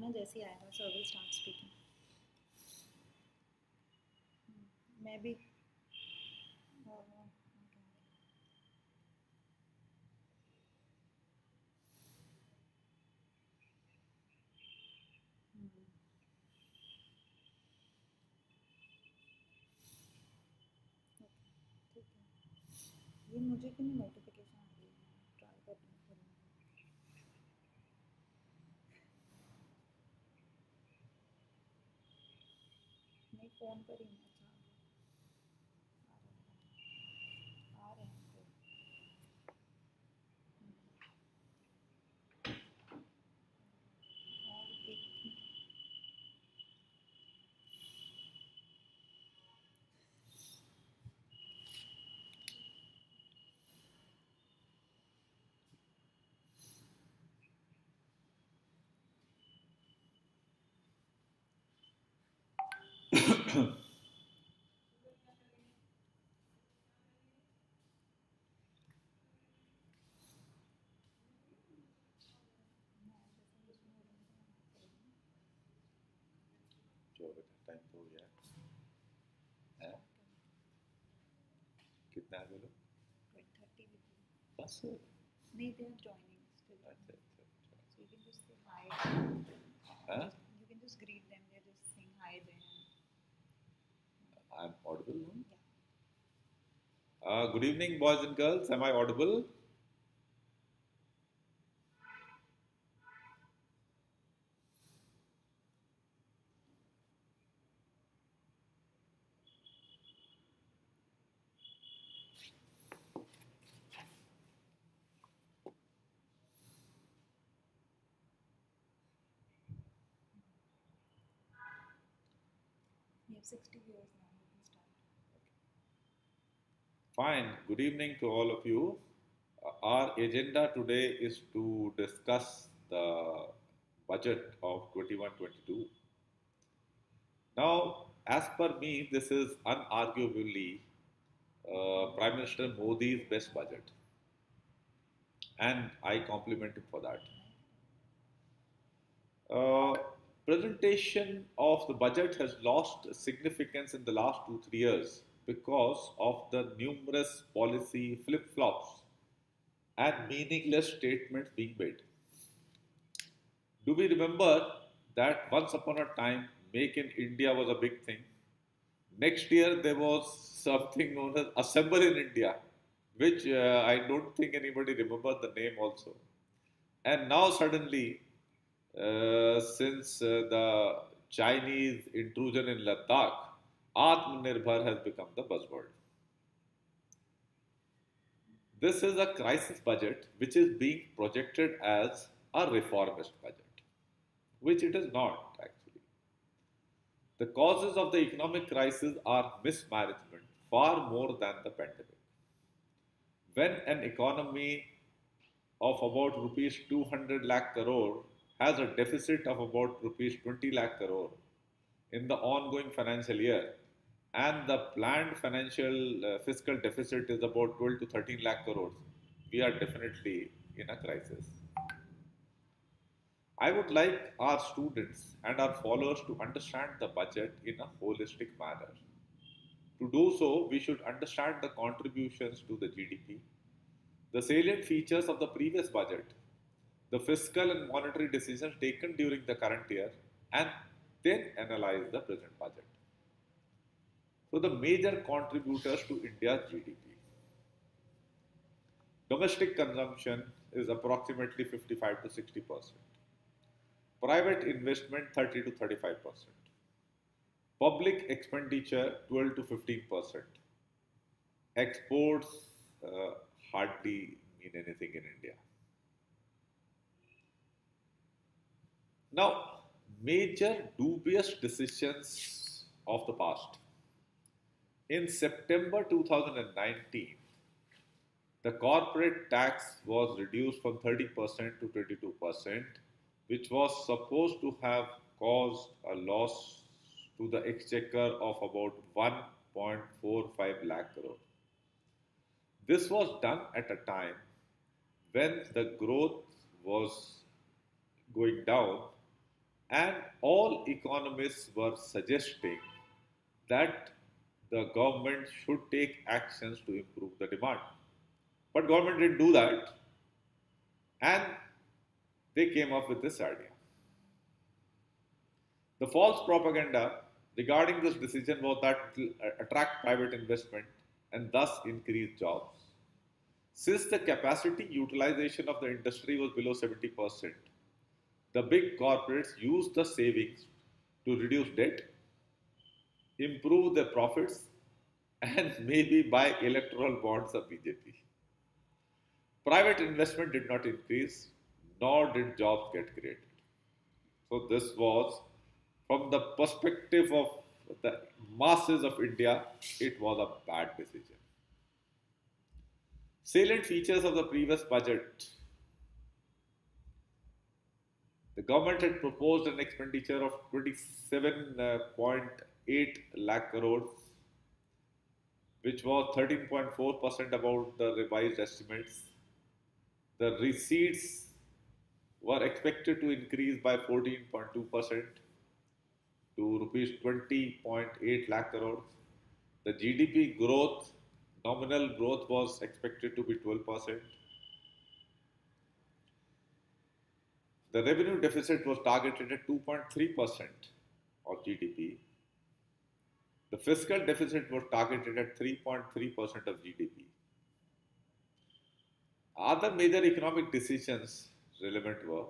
ना जैसे ही आएगा सो विल स्टार्ट स्पीकिंग. मैं भी ठीक है. ये मुझे क्यों नहीं नोटिफिकेशन आ रही है? ट्राई करती हूँ. नहीं फ़ोन पर ही मैं आ रहे हैं कोई. और एक जो टाइम तो हो गया है. कितना है बोलो? 30 भी थी. बस. नहीं दे आर जॉइनिंग स्टिल. अच्छा अच्छा अच्छा. So you can just say hi. हाँ? You can just greet them. They're just saying hi there. I'm audible now? Yeah. Good evening, boys and girls. Am I audible? You have 60 viewers now. You can start. Fine. Good evening to all of you. Our agenda today is to discuss the budget of 21-22. Now, as per me, this is unarguably Prime Minister Modi's best budget, and I compliment him for that. Uh, Presentation of the budget has lost significance in the last 2 3 years because of the numerous policy flip flops and meaningless statements being made. Do we remember that once upon a time, Make in India was a big thing? Next year, there was something known as Assemble in India, which I don't think anybody remembers the name also. And now, suddenly, since the Chinese intrusion in Ladakh, Atmanirbhar has become the buzzword. This is a crisis budget which is being projected as a reformist budget, which it is not actually. The causes of the economic crisis are mismanagement far more than the pandemic. When an economy of about rupees 200 lakh crore has a deficit of about rupees 20 lakh crore in the ongoing financial year, and the planned financial fiscal deficit is about 12 to 13 lakh crores, we are definitely in a crisis. I would like our students and our followers to understand the budget in a holistic manner. To do so, we should understand the contributions to the GDP, the salient features of the previous budget, the fiscal and monetary decisions taken during the current year, and then analyze the present budget. So, the major contributors to India's GDP. Domestic consumption is approximately 55 to 60%. Private investment 30 to 35%. Public expenditure 12 to 15%. Exports uh, hardly mean anything in India. Now, major dubious decisions of the past. In September 2019, the corporate tax was reduced from 30% to 22%, which was supposed to have caused a loss to the exchequer of about 1.45 lakh crore. This was done at a time when the growth was going down And all economists were suggesting that the government should take actions to improve the demand. But government didn't do that, and they came up with this idea. The false propaganda regarding this decision was that it will attract private investment and thus increase jobs. Since the capacity utilization of the industry was below 70%, the big corporates used the savings to reduce debt, improve their profits, and maybe buy electoral bonds of BJP. Private investment did not increase, nor did jobs get created. So, this was from the perspective of the masses of India, it was a bad decision. Salient features of the previous budget: the government had proposed an expenditure of 27.8 lakh crores, which was 13.4% above the revised estimates. The receipts were expected to increase by 14.2% to rupees 20.8 lakh crores. The GDP growth, nominal growth, was expected to be 12%. The revenue deficit was targeted at 2.3% of GDP. The fiscal deficit was targeted at 3.3% of GDP. Other major economic decisions relevant were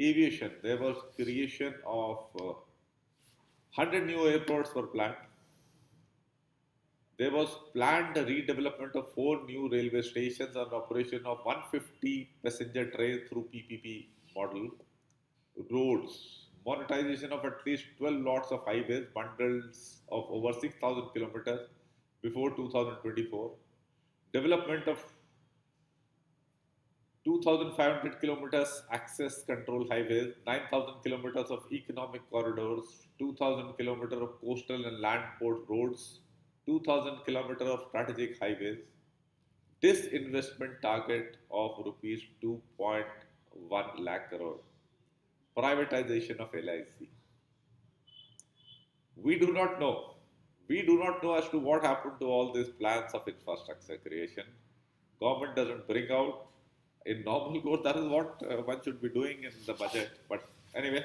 aviation. There was creation of 100 new airports were planned. There was planned redevelopment of 4 new railway stations and operation of 150 passenger trains through PPP model. Roads, monetization of at least 12 lots of highways, bundles of over 6,000 kilometers before 2024. Development of 2,500 kilometers access control highways, 9,000 kilometers of economic corridors, 2,000 kilometers of coastal and land port roads, 2,000 kilometers of strategic highways. This investment target of rupees 2.1 lakh crore. Privatization of LIC. We do not know. We do not know as to what happened to all these plans of infrastructure creation. Government doesn't bring out in normal course. That is what one should be doing in the budget. But anyway,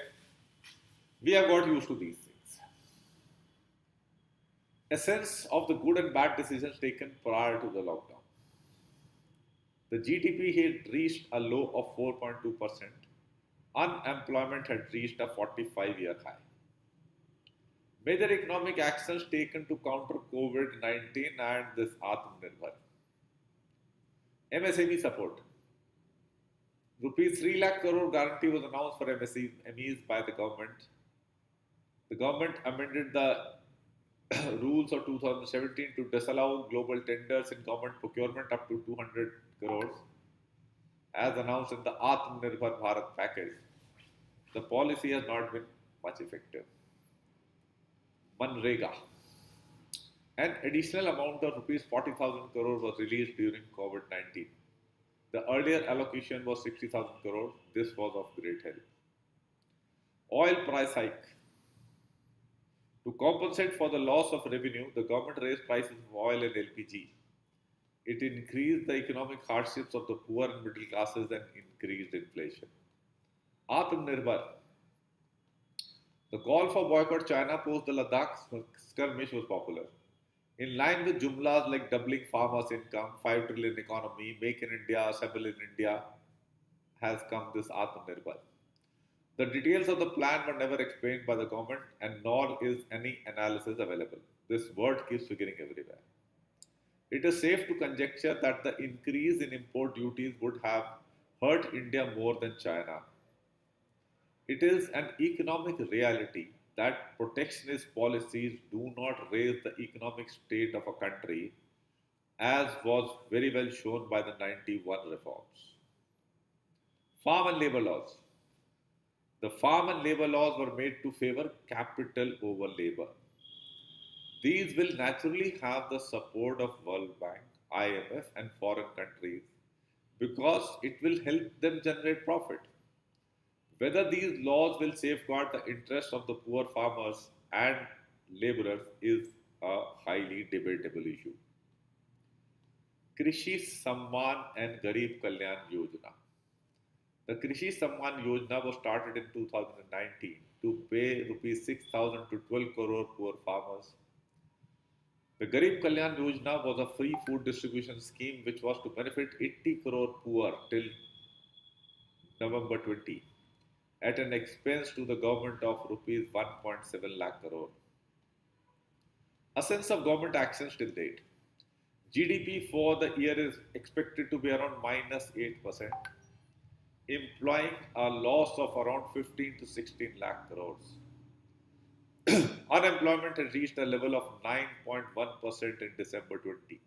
we have got used to these things. A sense of the good and bad decisions taken prior to the lockdown. The GDP had reached a low of 4.2%. Unemployment had reached a 45-year high. Major economic actions taken to counter COVID 19 and this Atmanirbhar. MSME support. Rupees 3 lakh crore guarantee was announced for MSMEs by the government. The government amended the rules of 2017 to disallow global tenders in government procurement up to 200 crores, as announced in the Atmanirbhar Bharat package. The policy has not been much effective. Manrega. An additional amount of rupees 40,000 crore was released during COVID-19. The earlier allocation was 60,000 crore. This was of great help. Oil price hike. To compensate for the loss of revenue, the government raised prices of oil and LPG. It increased the economic hardships of the poor and middle classes and increased inflation. Atmanirbhar. The call for boycott China post the Ladakh skirmish was popular. In line with jumlas like doubling farmers' income, 5 trillion economy, make in India, assemble in India, has come this Atmanirbhar. The details of the plan were never explained by the government and nor is any analysis available. This word keeps figuring everywhere. It is safe to conjecture that the increase in import duties would have hurt India more than China. It is an economic reality that protectionist policies do not raise the economic state of a country, as was very well shown by the 91 reforms. Farm and labor laws. The farm and labor laws were made to favor capital over labor. These will naturally have the support of World Bank, IMF, and foreign countries because it will help them generate profit. Whether these laws will safeguard the interests of the poor farmers and laborers is a highly debatable issue. Krishi Samman and Garib Kalyan Yojana. The Krishi Samman Yojana was started in 2019 to pay rupees 6,000 to 12 crore poor farmers. The Garib Kalyan Yojana was a free food distribution scheme which was to benefit 80 crore poor till November 20 at an expense to the government of rupees 1.7 lakh crore. A sense of government actions till date. GDP for the year is expected to be around minus 8%, implying a loss of around 15 to 16 lakh crores. Unemployment has reached a level of 9.1% in December 20.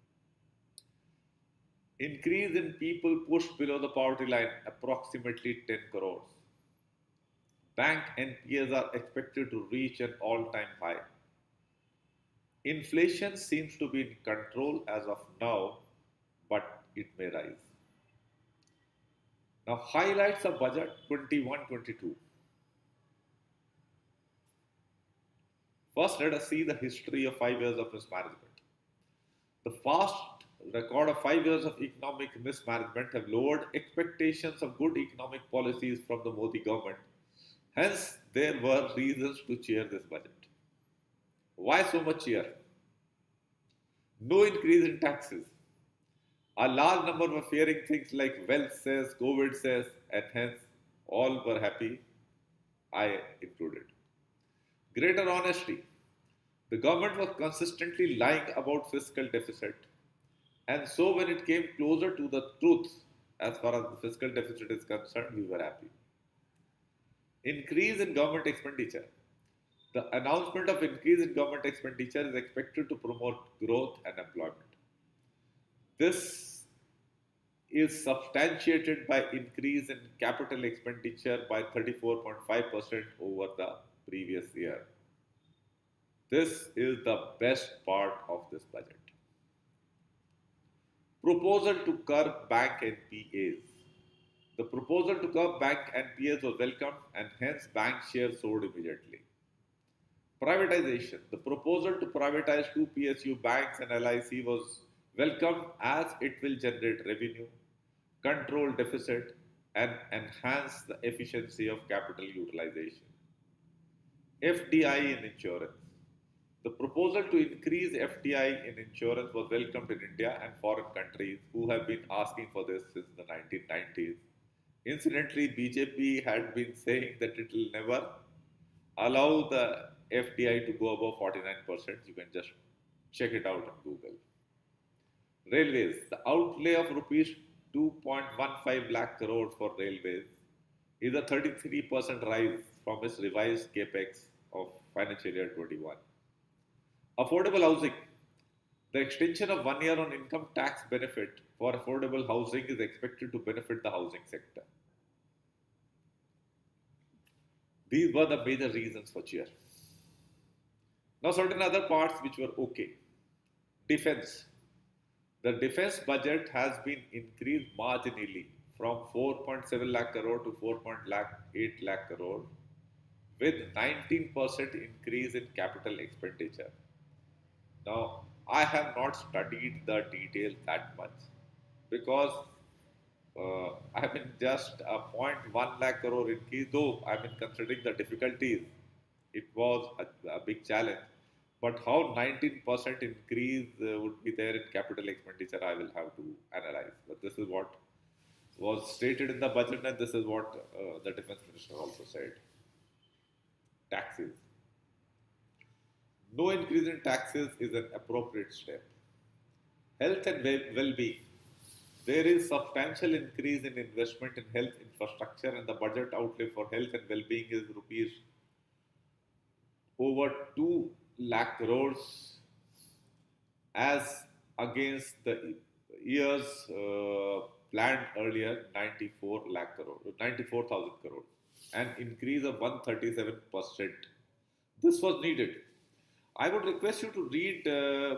Increase in people pushed below the poverty line approximately 10 crores. Bank NPAs are expected to reach an all-time high. Inflation seems to be in control as of now, but it may rise. Now, highlights of budget 21-22. First, let us see the history of 5 years of mismanagement. The fast record of 5 years of economic mismanagement have lowered expectations of good economic policies from the Modi government. Hence, there were reasons to cheer this budget. Why so much cheer? No increase in taxes. A large number were fearing things like wealth says, COVID says, and hence all were happy, I included. Greater honesty. The government was consistently lying about fiscal deficit, and so when it came closer to the truth as far as the fiscal deficit is concerned, we were happy. Increase in government expenditure. The announcement of increase in government expenditure is expected to promote growth and employment. This is substantiated by increase in capital expenditure by 34.5% over the previous year. This is the best part of this budget. Proposal to curb bank NPAs. The proposal to curb bank NPAs was welcomed and hence bank shares soared immediately. Privatization. The proposal to privatize two PSU banks and LIC was welcomed as it will generate revenue, control deficit, and enhance the efficiency of capital utilization. FDI in insurance. The proposal to increase FDI in insurance was welcomed in India and foreign countries who have been asking for this since the 1990s. Incidentally, BJP had been saying that it will never allow the FDI to go above 49%. You can just check it out on Google. Railways. The outlay of rupees 2.15 lakh crore for railways is a 33% rise from its revised capex of financial year 21. Affordable housing. The extension of 1 year on income tax benefit for affordable housing is expected to benefit the housing sector. These were the major reasons for cheer. Now, certain other parts which were okay. Defense. The defense budget has been increased marginally from 4.7 lakh crore to 4.8 lakh crore with 19% increase in capital expenditure. Now, I have not studied the details that much because I mean just a point 0.1 lakh crore increase, though I mean considering the difficulties, it was a big challenge. But how 19% increase would be there in capital expenditure, I will have to analyze. But this is what was stated in the budget, and this is what the defense minister also said. Taxes. No increase in taxes is an appropriate step. Health and well-being. There is substantial increase in investment in health infrastructure, and the budget outlay for health and well-being is rupees over 2 lakh crores as against the years planned earlier 94,000 crores, an increase of 137%. This was needed. I would request you to read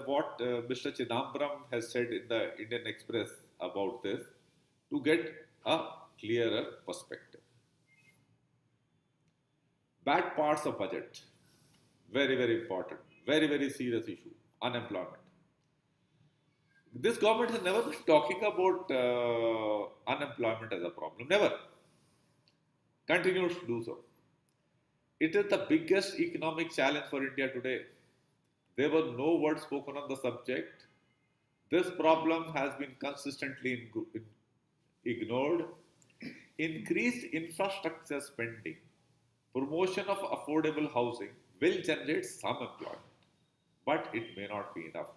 what Mr. Chidambaram has said in the Indian Express about this to get a clearer perspective. Bad parts of budget. Very, very important. Very, very serious issue. Unemployment. This government has never been talking about unemployment as a problem. Never. Continues to do so. It is the biggest economic challenge for India today. There were no words spoken on the subject. This problem has been consistently ignored. Increased infrastructure spending, promotion of affordable housing will generate some employment, but it may not be enough.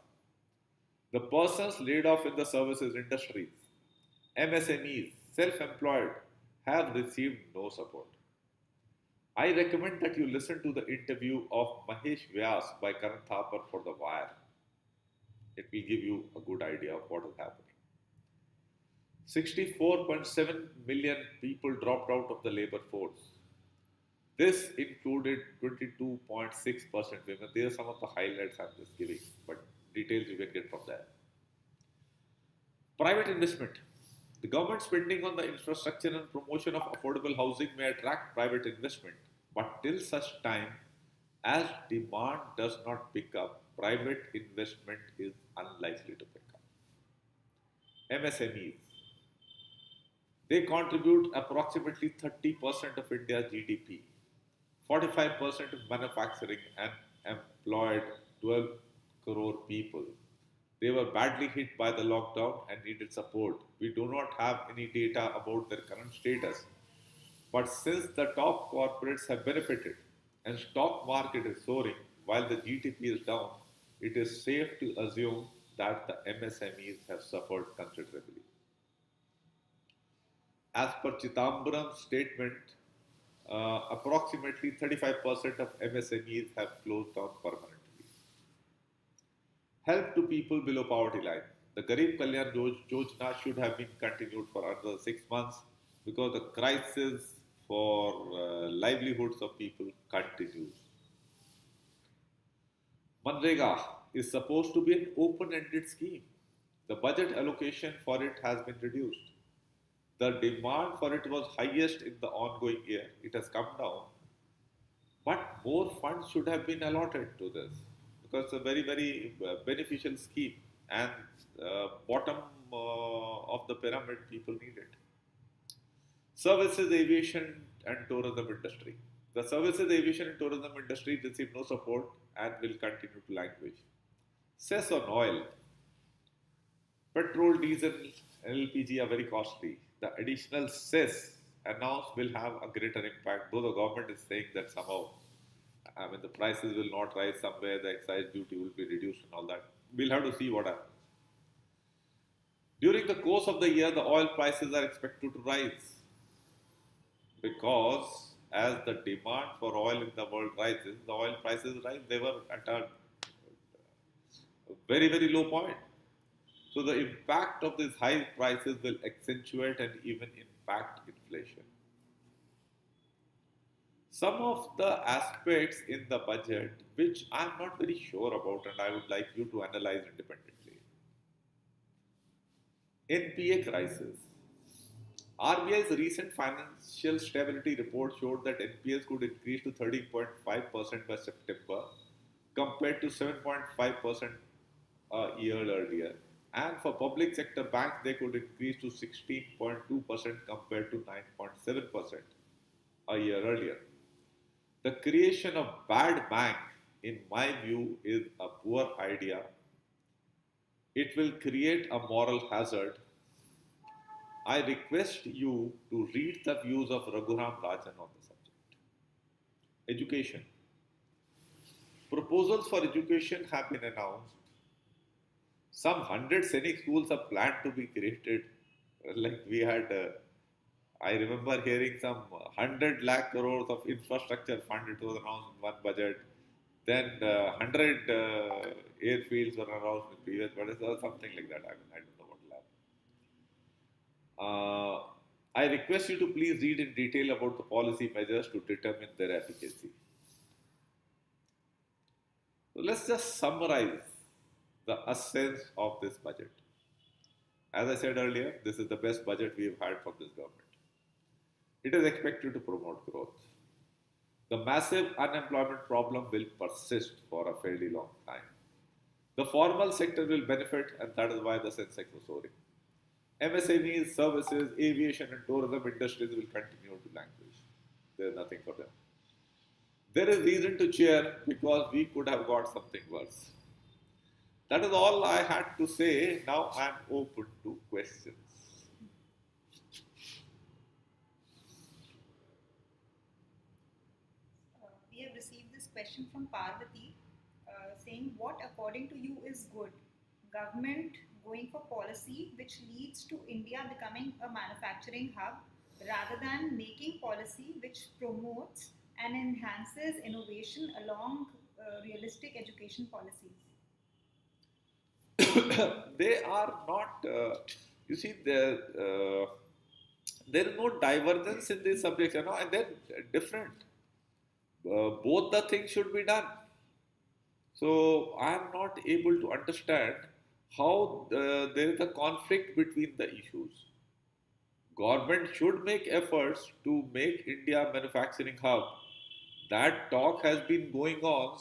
The persons laid off in the services industries, MSMEs, self employed, have received no support. I recommend that you listen to the interview of Mahesh Vyas by Karan Thapar for The Wire. It will give you a good idea of what is happening. 64.7 million people dropped out of the labor force. This included 22.6% women. These are some of the highlights I'm just giving, but details you can get from there. Private investment. The government spending on the infrastructure and promotion of affordable housing may attract private investment, but till such time as demand does not pick up, private investment is unlikely to pick up. MSMEs. They contribute approximately 30% of India's GDP, 45% of manufacturing, and employed 12 crore people. They were badly hit by the lockdown and needed support. We do not have any data about their current status. But since the top corporates have benefited and stock market is soaring while the GDP is down, it is safe to assume that the MSMEs have suffered considerably. As per Chidambaram's statement, approximately 35% of MSMEs have closed down permanently. Help to people below poverty line. The Garib Kalyan Yojana should have been continued for another 6 months because the crisis for livelihoods of people continues. Manrega is supposed to be an open-ended scheme. The budget allocation for it has been reduced. The demand for it was highest in the ongoing year. It has come down, but more funds should have been allotted to this because it's a very, very beneficial scheme and bottom of the pyramid people need it. Services, aviation and tourism industry. The services, aviation and tourism industry receive no support and will continue to languish. Cess on oil. Petrol, diesel, and LPG are very costly. The additional cess announced will have a greater impact, though the government is saying that somehow, the prices will not rise somewhere, the excise duty will be reduced and all that. We'll have to see what happens. During the course of the year, the oil prices are expected to rise because as the demand for oil in the world rises, the oil prices rise. They were at a very, very low point. So the impact of these high prices will accentuate and even impact inflation. Some of the aspects in the budget which I'm not very sure about and I would like you to analyze independently. NPA crisis. RBI's recent financial stability report showed that NPAs could increase to 13.5% by September compared to 7.5% a year earlier. And for public sector banks, they could increase to 16.2% compared to 9.7% a year earlier. The creation of bad bank, in my view, is a poor idea. It will create a moral hazard. I request you to read the views of Raghuram Rajan on the subject. Education. Proposals for education have been announced. Some 100 Sainik schools are planned to be created. Like we had, I remember hearing some 100 lakh crores of infrastructure fund. It was announced in one budget. Then 100 airfields were announced in previous budgets or something like that. I don't know what will happen. I request you to please read in detail about the policy measures to determine their efficacy. So let's just summarize the essence of this budget. As I said earlier, this is the best budget we have had from this government. It is expected to promote growth. the massive unemployment problem will persist for a fairly long time. The formal sector will benefit, and that is why the Sensex was soaring. MSMEs, services, aviation, and tourism industries will continue to languish. There is nothing for them. There is reason to cheer because we could have got something worse. That is all I had to say. Now I am open to questions. We have received this question from Parvati saying, what according to you is good? Government going for policy which leads to India becoming a manufacturing hub rather than making policy which promotes and enhances innovation along realistic education policies. They are not, you see, there is no divergence in these subjects, and they're different. Both the things should be done. So I am not able to understand how there is a conflict between the issues. Government should make efforts to make India a manufacturing hub. That talk has been going on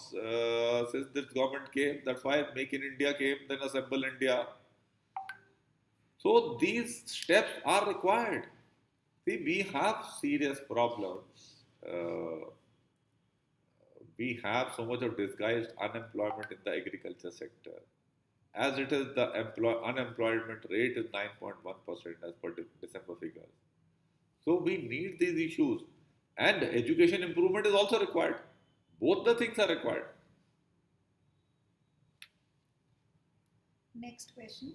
since this government came. That's why Make in India came, then Assemble India. So these steps are required. See, we have serious problems. We have so much of disguised unemployment in the agriculture sector. As it is, the unemployment rate is 9.1% as per December figures. So we need these issues. And education improvement is also required. Both the things are required. Next question.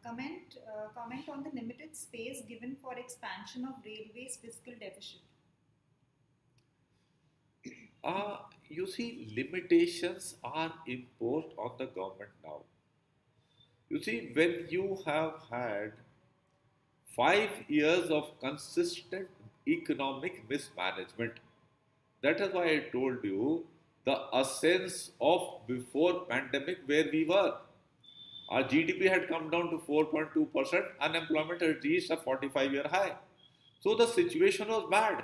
Comment on the limited space given for expansion of railways fiscal deficit. You see, limitations are imposed on the government now. You see, when you have had 5 years of consistent economic mismanagement, that is why I told you the essence of before pandemic where we were. Our GDP had come down to 4.2%, unemployment had reached a 45-year high. So the situation was bad.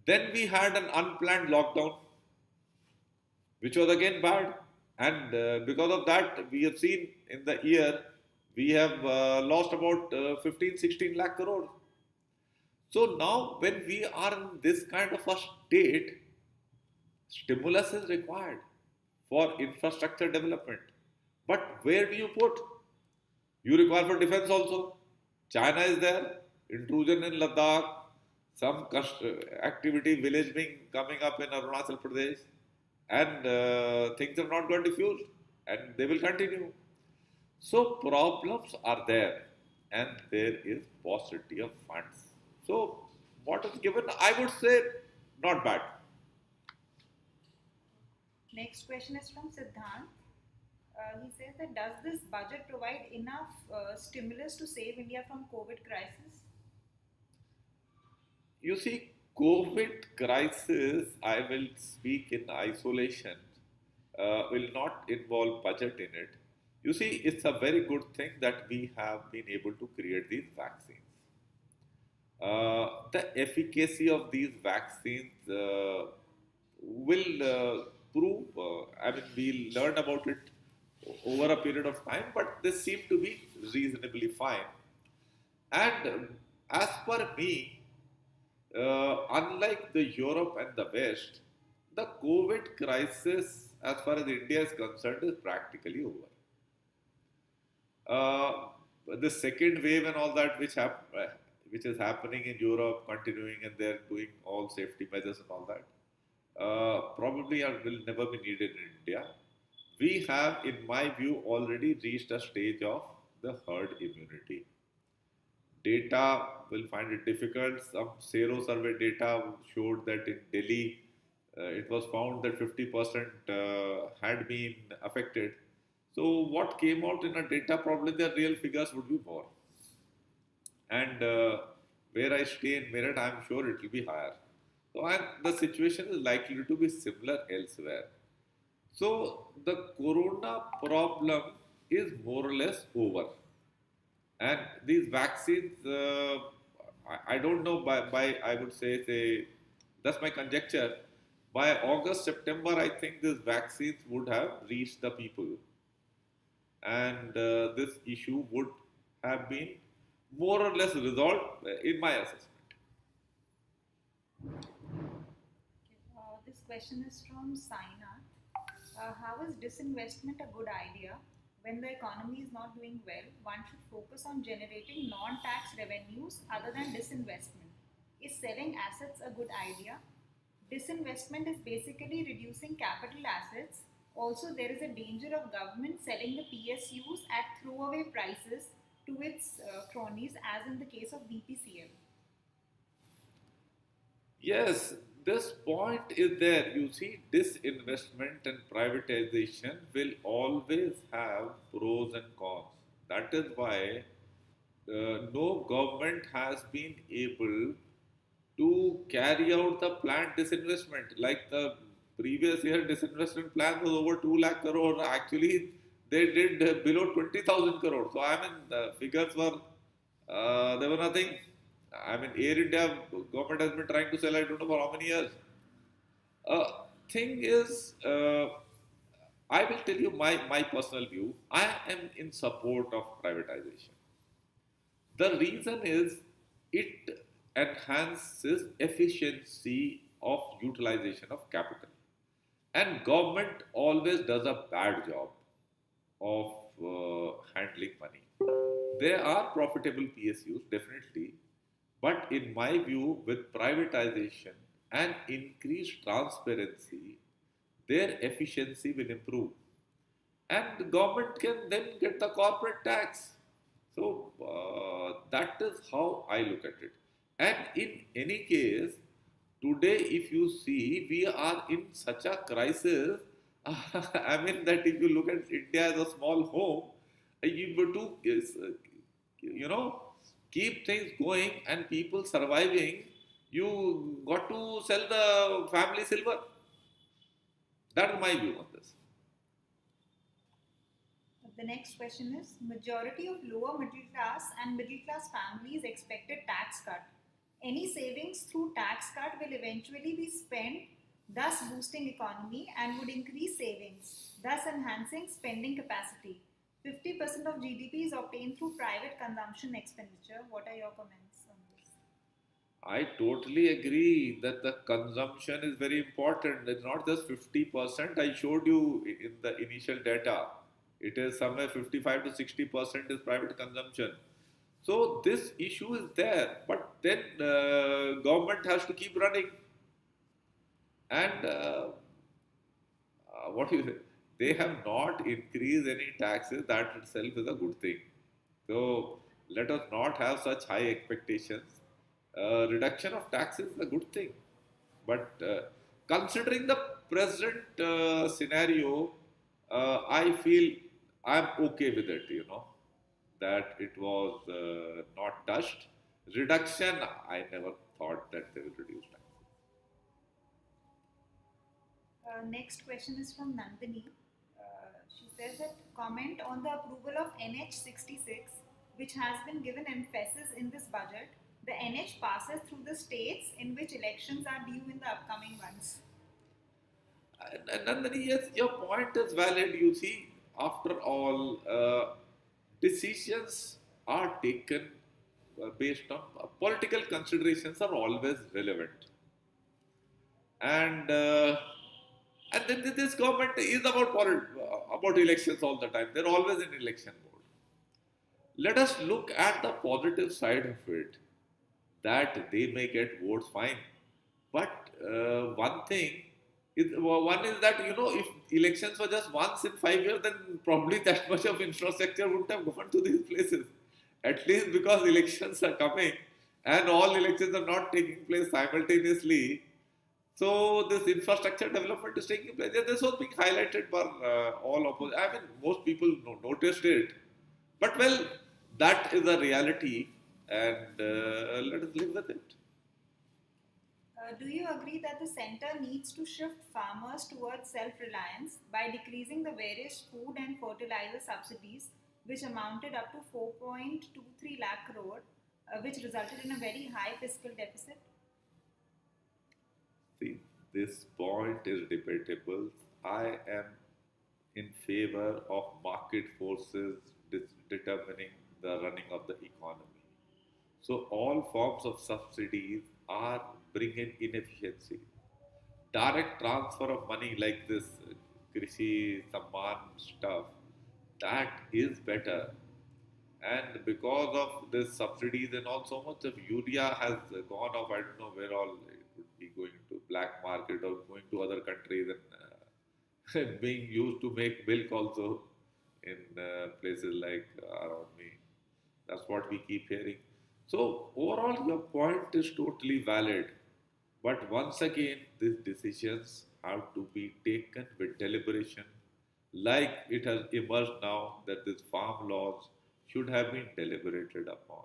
Then we had an unplanned lockdown, which was again bad. And because of that, we have seen in the year, we have lost about 15, 16 lakh crore. So now, when we are in this kind of a state, stimulus is required for infrastructure development. But where do you put? You require for defense also. China is there, intrusion in Ladakh, some activity, village being coming up in Arunachal Pradesh, and things have not got diffused, and they will continue. So problems are there, and there is paucity of funds. So what is given, I would say, not bad. Next question is from Siddhant. He says that does this budget provide enough stimulus to save India from COVID crisis? You see, COVID crisis, I will speak in isolation, will not involve budget in it. You see, it's a very good thing that we have been able to create these vaccines. The efficacy of these vaccines will prove, I mean, we'll learn about it over a period of time, but they seem to be reasonably fine. And as per me, unlike the Europe and the West, the COVID crisis, as far as India is concerned, is practically over. The second wave and all that, which is happening in Europe, continuing, and they're doing all safety measures and all that, probably will never be needed in India. We have, in my view, already reached a stage of the herd immunity. Data will find it difficult. Some Sero survey data showed that in Delhi, it was found that 50% had been affected. So what came out in a data, probably the real figures would be more. And where I stay in Meerut, I am sure it will be higher. So the situation is likely to be similar elsewhere. So the corona problem is more or less over. And these vaccines, I don't know, by I would say, that's my conjecture, by August, September, I think these vaccines would have reached the people, and this issue would have been more or less resolved in my assessment. This question is from Saina. How is disinvestment a good idea? When the economy is not doing well, one should focus on generating non tax revenues other than disinvestment. Is selling assets a good idea? Disinvestment is basically reducing capital assets. Also, there is a danger of government selling the PSUs at throwaway prices to its cronies, as in the case of BPCL. Yes, this point is there. You see, disinvestment and privatization will always have pros and cons. That is why no government has been able to carry out the planned disinvestment. Like the previous year disinvestment plan was over 2 lakh crore. Actually, they did below 20,000 crore. So, I mean, the figures were, they were nothing. I mean, Air India government has been trying to sell, I don't know for how many years. Thing is, I will tell you my personal view. I am in support of privatization. The reason is it enhances efficiency of utilization of capital. And government always does a bad job of handling money. There are profitable PSUs, definitely, but in my view, with privatization and increased transparency, their efficiency will improve. And the government can then get the corporate tax. So that is how I look at it. And in any case, today, if you see, we are in such a crisis. I mean, that if you look at India as a small home, you were to, you know, keep things going and people surviving, you got to sell the family silver. That is my view on this. The next question is majority of lower middle class and middle class families expected tax cut. Any savings through tax cut will eventually be spent, thus boosting economy and would increase savings, thus enhancing spending capacity. 50% of GDP is obtained through private consumption expenditure. What are your comments on this? I totally agree that the consumption is very important. It's not just 50%. I showed you in the initial data. It is somewhere 55 to 60% is private consumption. So this issue is there, but then government has to keep running. And what do you say? They have not increased any taxes. That itself is a good thing. So let us not have such high expectations. Reduction of taxes is a good thing. But considering the present scenario, I feel I'm okay with it, that it was not touched. Reduction, I never thought that they will reduce taxes. Next question is from Nandini. She says that comment on the approval of NH 66, which has been given emphasis in this budget. The NH passes through the states in which elections are due in the upcoming months. And Nandini, yes, your point is valid. You see, after all, decisions are taken based on political considerations are always relevant, and then this government is about elections all the time. They're always in election mode. Let us look at the positive side of it. That they may get votes, fine. But one is that if elections were just once in 5 years, then probably that much of infrastructure wouldn't have gone to these places. At least because elections are coming and all elections are not taking place simultaneously. So this infrastructure development is taking place. Yeah, this was being highlighted by all opposite. I mean, most people noticed it. But well, that is a reality, and let us live with it. Do you agree that the center needs to shift farmers towards self-reliance by decreasing the various food and fertilizer subsidies, which amounted up to 4.23 lakh crore, which resulted in a very high fiscal deficit? See, This point is debatable. I am in favor of market forces determining the running of the economy. So all forms of subsidies are bringing inefficiency. Direct transfer of money like this Krishi Samman stuff, that is better. And because of this subsidies and all, so much of urea has gone off. I don't know where all it would be going to black market or going to other countries and being used to make milk also in places like around me. That's what we keep hearing. So overall, your point is totally valid. But once again, these decisions have to be taken with deliberation, like it has emerged now that these farm laws should have been deliberated upon,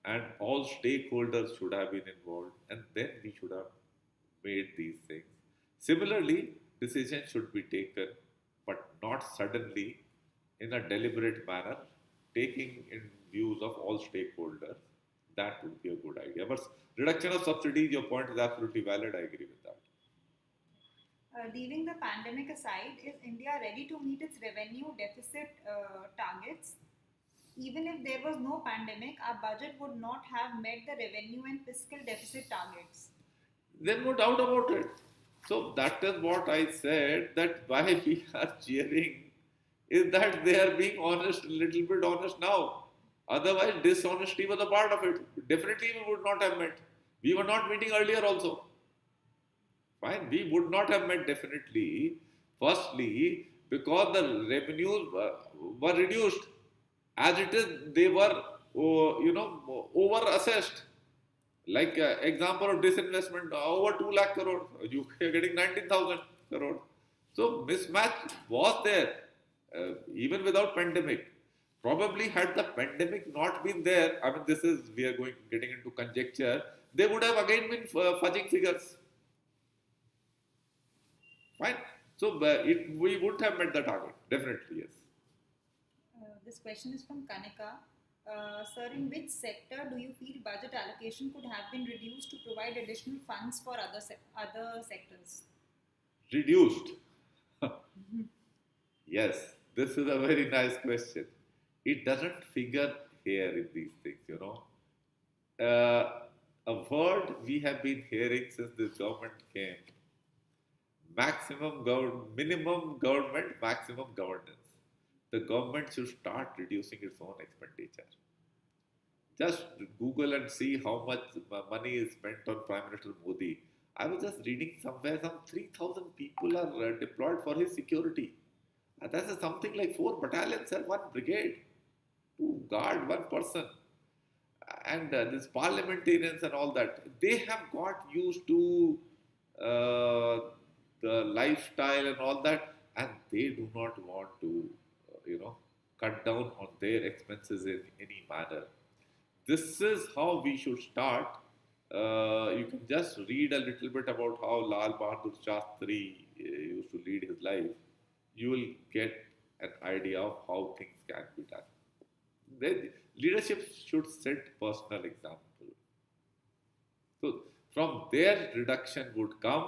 and all stakeholders should have been involved, and then we should have made these things. Similarly, decisions should be taken, but not suddenly in a deliberate manner, taking in views of all stakeholders. That would be a good idea. But reduction of subsidies, your point is absolutely valid. I agree with that. Leaving the pandemic aside, is India ready to meet its revenue deficit targets? Even if there was no pandemic, our budget would not have met the revenue and fiscal deficit targets. There's no doubt about it. So that is what I said, that why we are cheering is that they are being honest, a little bit honest now. Otherwise, dishonesty was a part of it. Definitely, we would not have met. We were not meeting earlier also. Fine, we would not have met definitely. Firstly, because the revenues were reduced. As it is, they were, over assessed. Like example of disinvestment, over 2 lakh crore, you are getting 19,000 crore. So mismatch was there, even without pandemic. Probably had the pandemic not been there, I mean, this is, we are getting into conjecture, they would have again been fudging figures. Fine. So we wouldn't have met the target. Definitely, yes. This question is from Kanika. Sir, in which sector do you feel budget allocation could have been reduced to provide additional funds for other sectors? Reduced. Yes, this is a very nice question. It doesn't figure here in these things. A word we have been hearing since this government came: minimum government, maximum governance. The government should start reducing its own expenditure. Just Google and see how much money is spent on Prime Minister Modi. I was just reading somewhere some 3,000 people are deployed for his security. That's something like 4 battalions and 1 brigade to guard one person. And this parliamentarians and all that, they have got used to uh, the lifestyle and all that, and they do not want to, cut down on their expenses in any manner. This is how we should start. You can just read a little bit about how Lal Bahadur Shastri used to lead his life. You will get an idea of how things can be done. Leadership should set personal example. So from there, reduction would come.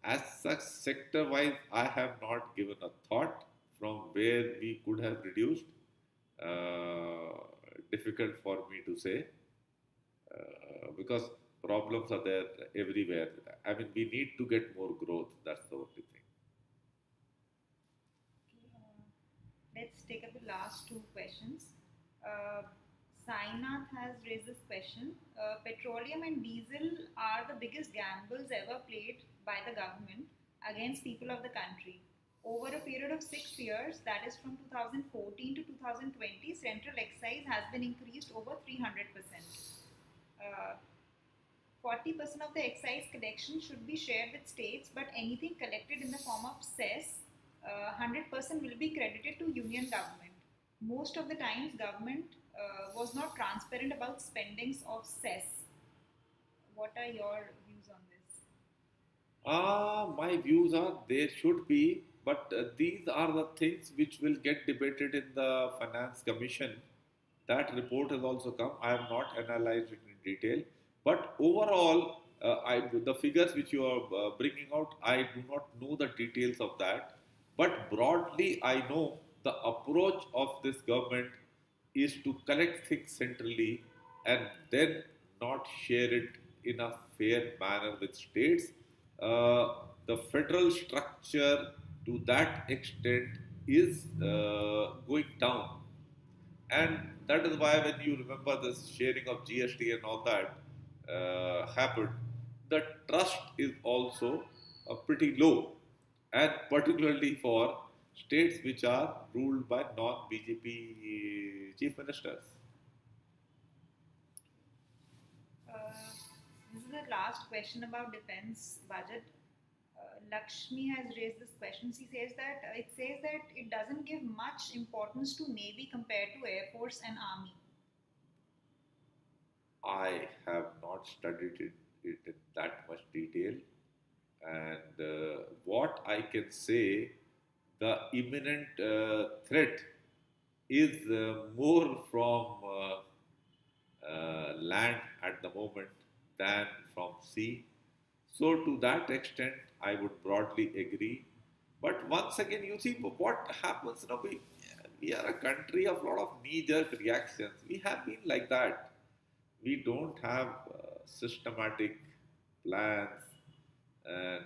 As such, sector-wise, I have not given a thought from where we could have reduced. Difficult for me to say, because problems are there everywhere. I mean, we need to get more growth. That's the only thing. Let's take up the last two questions. Uh, Sainath has raised this question. Petroleum and diesel are the biggest gambles ever played by the government against people of the country. Over a period of 6 years, that is from 2014 to 2020, central excise has been increased over 300%. 40% of the excise collection should be shared with states, but anything collected in the form of cess, 100% will be credited to union government. Most of the times, government was not transparent about spendings of cess. What are your views on this? My views are there should be, but these are the things which will get debated in the Finance Commission. That report has also come. I have not analyzed it in detail, but overall, The figures which you are bringing out, I do not know the details of that. But broadly, I know the approach of this government is to collect things centrally and then not share it in a fair manner with states. The federal structure to that extent is going down, and that is why when you remember this sharing of GST and all that happened, the trust is also pretty low, and particularly for states which are ruled by non-BJP chief ministers. This is the last question about defense budget. Lakshmi has raised this question. She says that it says that it doesn't give much importance to Navy compared to Air Force and Army. I have not studied it in that much detail, and what I can say, the imminent threat is more from land at the moment than from sea. So, to that extent, I would broadly agree. But once again, you see what happens. We are a country of a lot of knee-jerk reactions. We have been like that. We don't have systematic plans, and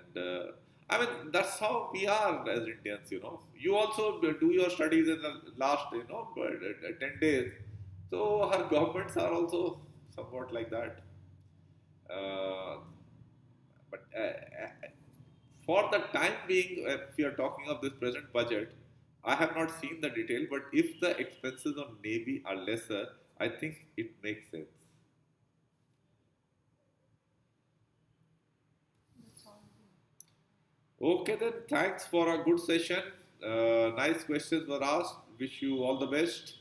I mean that's how we are as Indians. You also do your studies in the last 10 days. So our governments are also somewhat like that. Uh, but for the time being, if we are talking of this present budget, I have not seen the detail. But if the expenses on Navy are lesser, I think it makes sense. That's all. Okay, then thanks for a good session. Nice questions were asked. Wish you all the best.